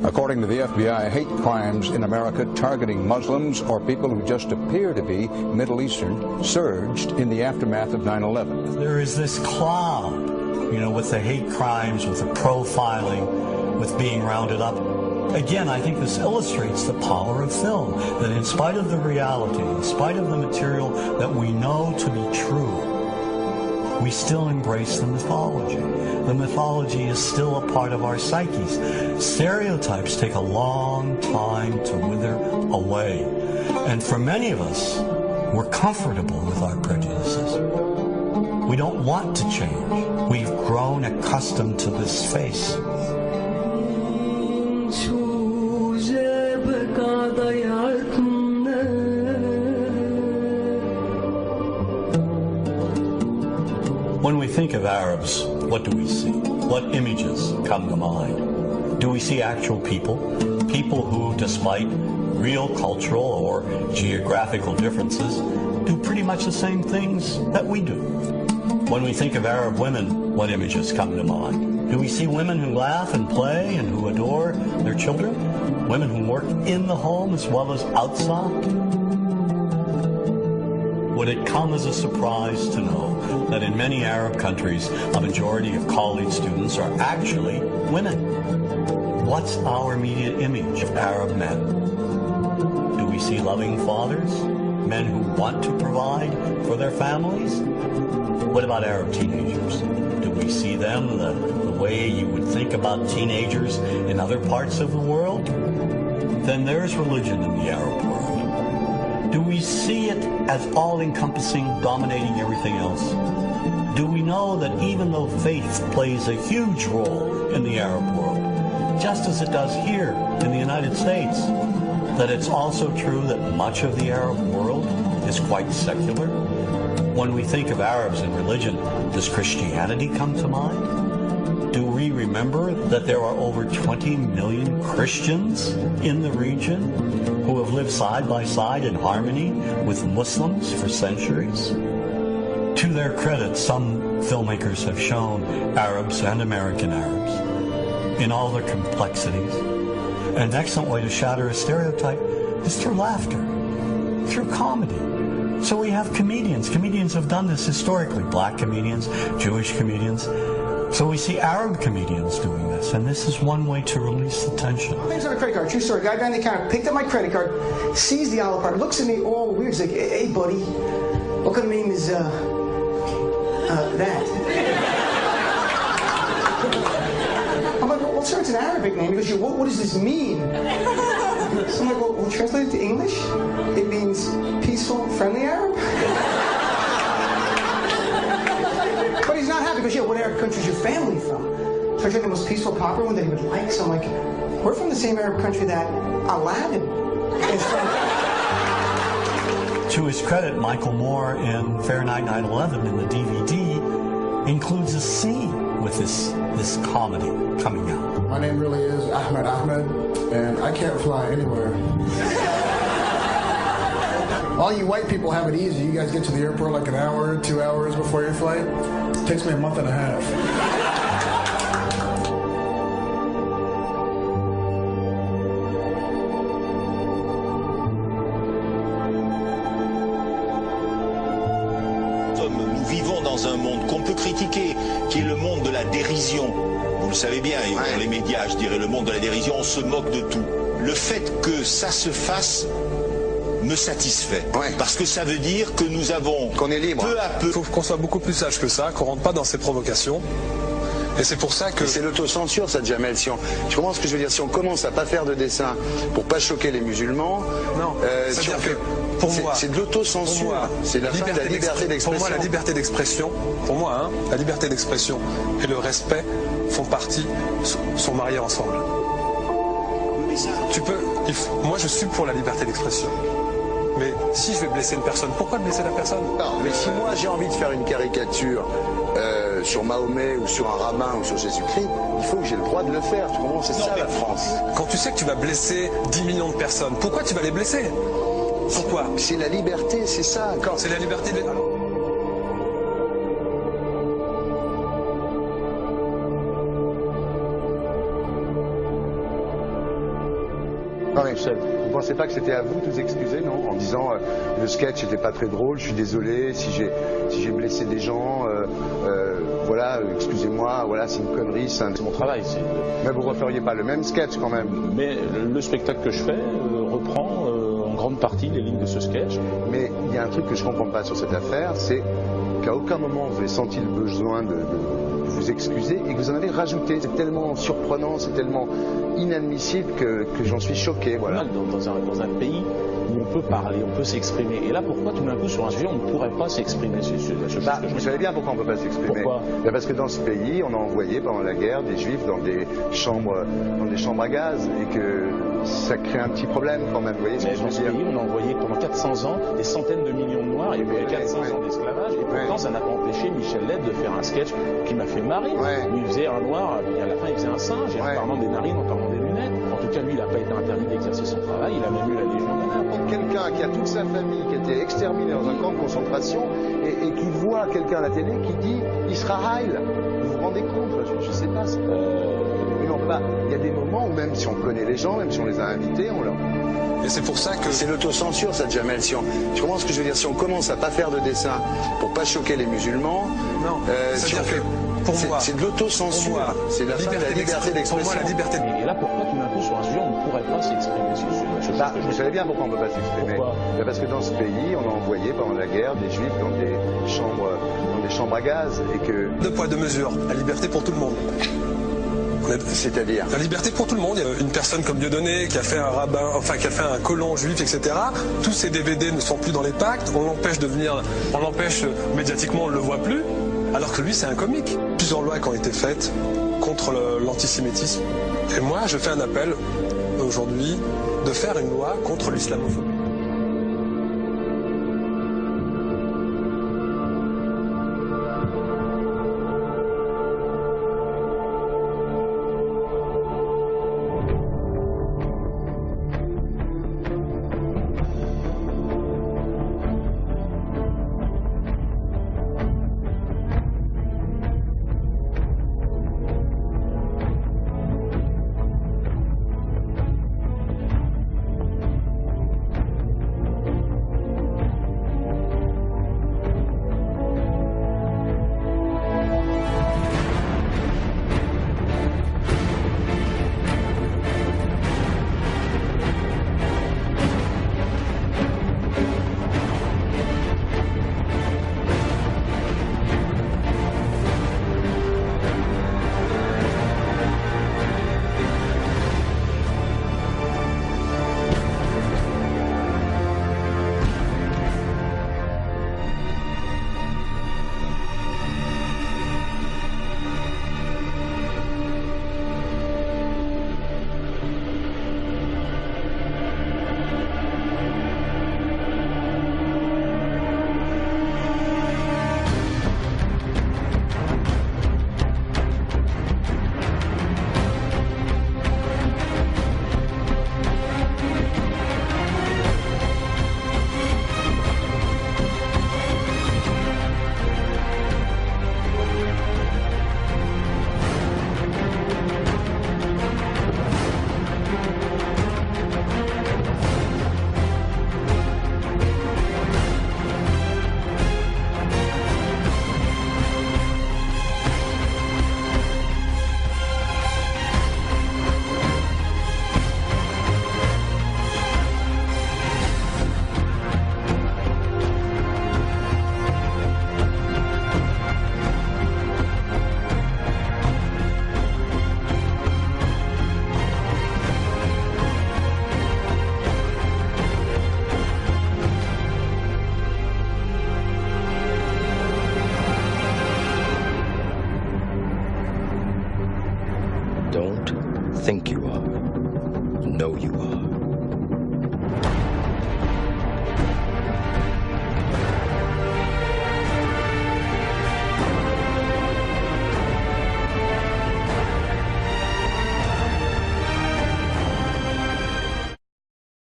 According to the FBI, hate crimes in America targeting Muslims or people who just appear to be Middle Eastern surged in the aftermath of 9/11. There is this cloud, with the hate crimes, with the profiling, with being rounded up. Again, I think this illustrates the power of film, that in spite of the reality, in spite of the material that we know to be true, we still embrace the mythology. The mythology is still a part of our psyches. Stereotypes take a long time to wither away. And for many of us, we're comfortable with our prejudices. We don't want to change. We've grown accustomed to this face. When we think of Arabs, what do we see? What images come to mind? Do we see actual people? People who, despite real cultural or geographical differences, do pretty much the same things that we do. When we think of Arab women, what images come to mind? Do we see women who laugh and play and who adore their children? Women who work in the home as well as outside? Would it come as a surprise to know that in many Arab countries, a majority of college students are actually women? What's our immediate image of Arab men? Do we see loving fathers? Men who want to provide for their families? What about Arab teenagers? Do we see them the way you would think about teenagers in other parts of the world? Then there's religion in the Arab world. Do we see it as all-encompassing, dominating everything else? Do we know that even though faith plays a huge role in the Arab world, just as it does here in the United States, that it's also true that much of the Arab world is quite secular? When we think of Arabs and religion, does Christianity come to mind? Do we remember that there are over 20 million Christians in the region who have lived side by side in harmony with Muslims for centuries? To their credit, some filmmakers have shown Arabs and American Arabs in all their complexities. An excellent way to shatter a stereotype is through laughter, through comedy. So we have comedians. Comedians have done this historically. Black comedians, Jewish comedians. So we see Arab comedians doing this, and this is one way to release the tension. My name's on a credit card, true story. Guy behind the counter picked up my credit card, sees the Olive card, looks at me all weird. He's like, hey, buddy, what kind of name is, that? I'm like, well, sir, it's an Arabic name. He goes, what does this mean? So I'm like, well, translate it to English? It means peaceful, friendly Arab? But he's not happy because, what Arab country is your family from? So I tried the most peaceful, popular one that he would like. So I'm like, we're from the same Arab country that Aladdin is from. To his credit, Michael Moore in Fahrenheit 9/11 in the DVD includes a scene with this comedy coming out. My name really is Ahmed, and I can't fly anywhere. All you white people have it easy. You guys get to the airport like an hour, 2 hours before your flight. It takes me a month and a half. Nous vivons dans un monde qu'on peut critiquer, qui est le monde de la dérision. Vous le savez bien, dans les médias, je dirais le monde de la dérision, on se moque de tout. Le fait que ça se fasse me satisfait. Parce que ça veut dire que nous avons, qu'on est libre. Peu à peu... Il faut qu'on soit beaucoup plus sage que ça, qu'on rentre pas dans ces provocations. Et c'est pour ça que... C'est l'autocensure, ça, Jamel. Tu comprends ce que je veux dire? Si on commence à pas faire de dessin pour pas choquer les musulmans... Non, c'est-à-dire que pour moi... C'est de l'autocensure. C'est la fin de la liberté d'expression. Pour moi, la liberté d'expression, la liberté d'expression et le respect font partie, sont mariés ensemble. Moi, je suis pour la liberté d'expression. Mais si je vais blesser une personne, pourquoi blesser la personne? Non, mais si moi j'ai envie de faire une caricature sur Mahomet ou sur un rabbin ou sur Jésus-Christ, il faut que j'ai le droit de le faire. Tu comprends? C'est ça la France. Quand tu sais que tu vas blesser 10 millions de personnes, pourquoi tu vas les blesser? Pourquoi? C'est la liberté, c'est ça. C'est la liberté de... tout seul. Vous pensez pas que c'était à vous de vous excuser, non? En disant le sketch n'était pas très drôle, je suis désolé si j'ai blessé des gens, voilà, excusez-moi, voilà, c'est une connerie. C'est mon travail. Mais vous referiez pas le même sketch quand même? Mais le spectacle que je fais reprend en grande partie les lignes de ce sketch. Mais il y a un truc que je comprends pas sur cette affaire, c'est qu'à aucun moment vous avez senti le besoin de vous excuser et que vous en avez rajouté. C'est tellement surprenant, c'est tellement inadmissible que j'en suis choqué. Voilà. Dans un pays où on peut parler, on peut s'exprimer. Et là, pourquoi tout d'un coup, sur un sujet, on ne pourrait pas s'exprimer? Vous savez bien pourquoi on ne peut pas s'exprimer. Pourquoi? Parce que dans ce pays, on a envoyé pendant la guerre des juifs dans des chambres à gaz et que ça crée un petit problème quand même. Vous voyez ce que je veux dire? Dans ce pays, on a envoyé pendant 400 ans des centaines de millions de Noirs. Il y a eu 400 ans d'esclavage. Et pourtant, ça n'a pas empêché Michel Leb de faire un sketch qui m'a fait marrer. Où il faisait un noir, et à la fin, il faisait un singe. Et en parlant des narines, en parlant des lunettes. En tout cas, lui, il n'a pas été interdit d'exercer son travail. Il a même eu la Légion d'honneur. Quelqu'un qui a toute sa famille qui a été exterminée dans un camp de concentration et qui voit quelqu'un à la télé qui dit Israël. Vous vous rendez compte? Je ne sais pas. Il y a des moments où même si on connaît les gens, même si on les a invités, on leur... Et c'est pour ça que... C'est l'autocensure, ça, Jamel. Tu comprends ce que je veux dire? Si on commence à pas faire de dessin pour pas choquer les musulmans... Non, c'est-à-dire que pour moi... C'est de l'autocensure. C'est la liberté d'expression. Pour moi, la liberté... Et là, pourquoi tout d'un coup, sur un sujet, on ne pourrait pas s'exprimer? Vous savez bien pourquoi on ne peut pas s'exprimer. Parce que dans ce pays, on a envoyé pendant la guerre des juifs dans des chambres à gaz et que... Deux poids, deux mesures. La liberté pour tout le monde. C'est-à-dire la liberté pour tout le monde. Il y a une personne comme Dieudonné qui a fait un rabbin, enfin qui a fait un colon juif, etc. Tous ces DVD ne sont plus dans les pactes. On l'empêche de venir, on l'empêche médiatiquement, on ne le voit plus. Alors que lui, c'est un comique. Plusieurs lois qui ont été faites contre l'antisémitisme. Et moi, je fais un appel aujourd'hui de faire une loi contre l'islamophobie.